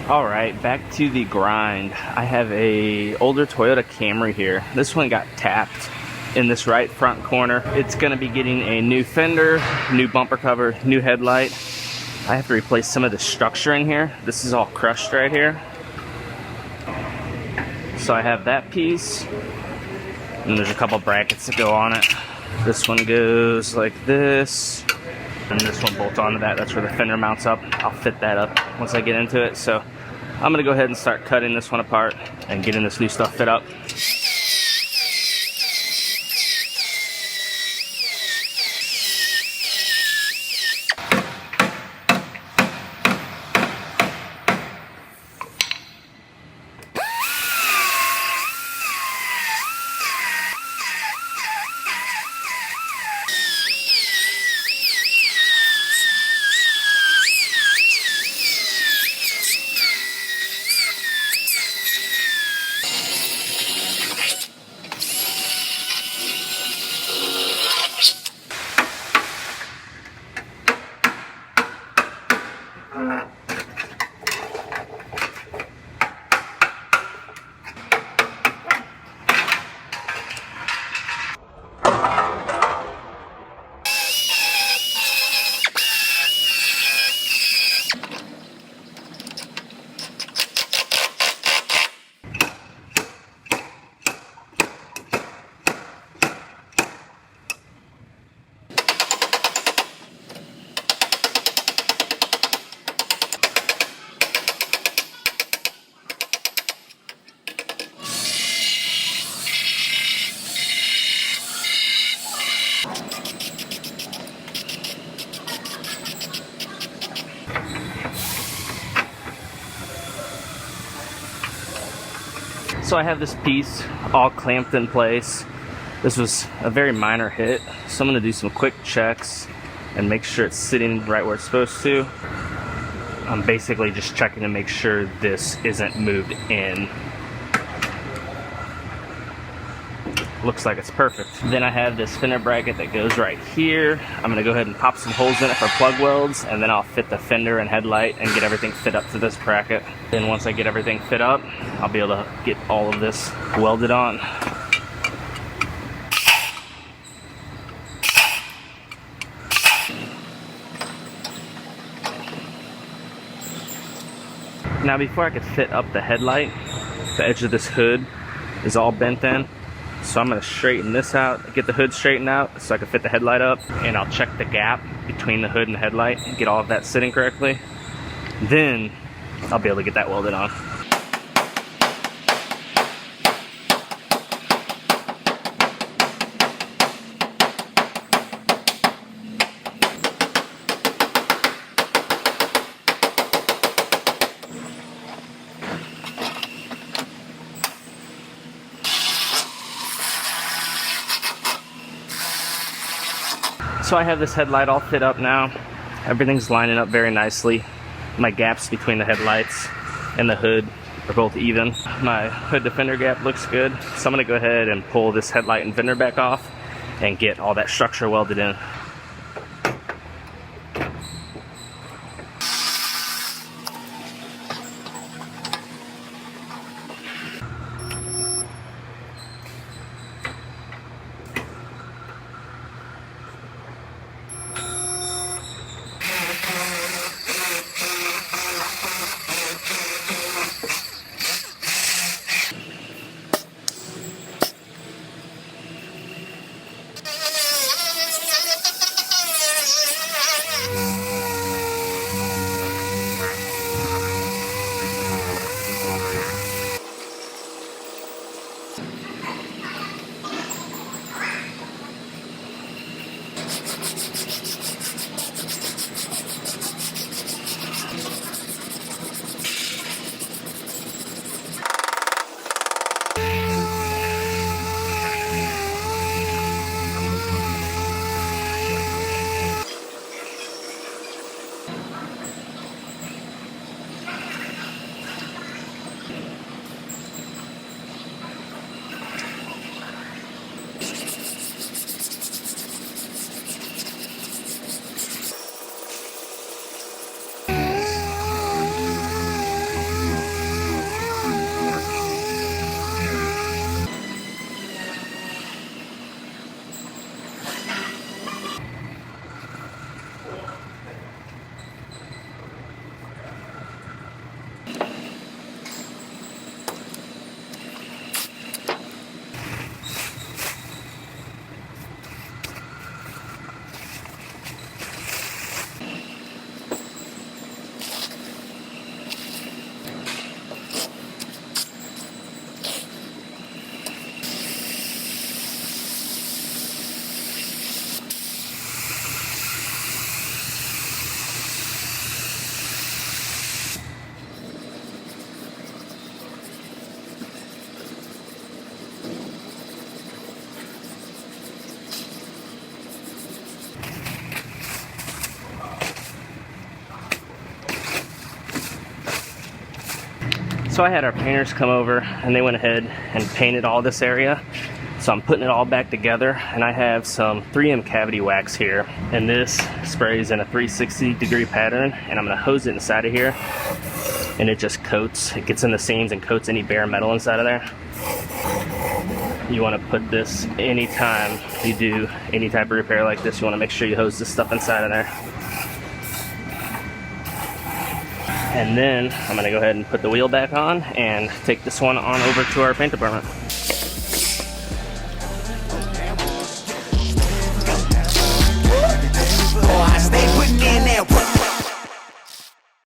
Alright, back to the grind. I have a older Toyota Camry here. This one got tapped in this right front corner. It's going to be getting a new fender, new bumper cover, new headlight. I have to replace some of the structure in here. This is all crushed right here. So I have that piece, and there's a couple brackets that go on it. This one goes like this, and this one bolts onto that. That's where the fender mounts up. I'll fit that up once I get into it. So I'm gonna go ahead and start cutting this one apart and getting this new stuff fit up. So I have this piece all clamped in place. This was a very minor hit, so I'm going to do some quick checks and make sure it's sitting right where it's supposed to. I'm basically just checking to make sure this isn't moved in. Looks like it's perfect. Then I have this fender bracket that goes right here. I'm going to go ahead and pop some holes in it for plug welds, and then I'll fit the fender and headlight and get everything fit up to this bracket. Then once I get everything fit up, I'll be able to get all of this welded on. Now before I could fit up the headlight, the edge of this hood is all bent in. So I'm going to straighten this out, get the hood straightened out so I can fit the headlight up, and I'll check the gap between the hood and the headlight and get all of that sitting correctly. Then I'll be able to get that welded on. So I have this headlight all fit up now. Everything's lining up very nicely. My gaps between the headlights and the hood are both even. My hood to fender gap looks good. So I'm gonna go ahead and pull this headlight and fender back off and get all that structure welded in. So I had our painters come over and they went ahead and painted all this area. So I'm putting it all back together, and I have some 3M cavity wax here, and this sprays in a 360-degree pattern, and I'm going to hose it inside of here, and it just coats. It gets in the seams and coats any bare metal inside of there. You want to put this anytime you do any type of repair like this. You want to make sure you hose this stuff inside of there. And then I'm going to go ahead and put the wheel back on and take this one on over to our paint department.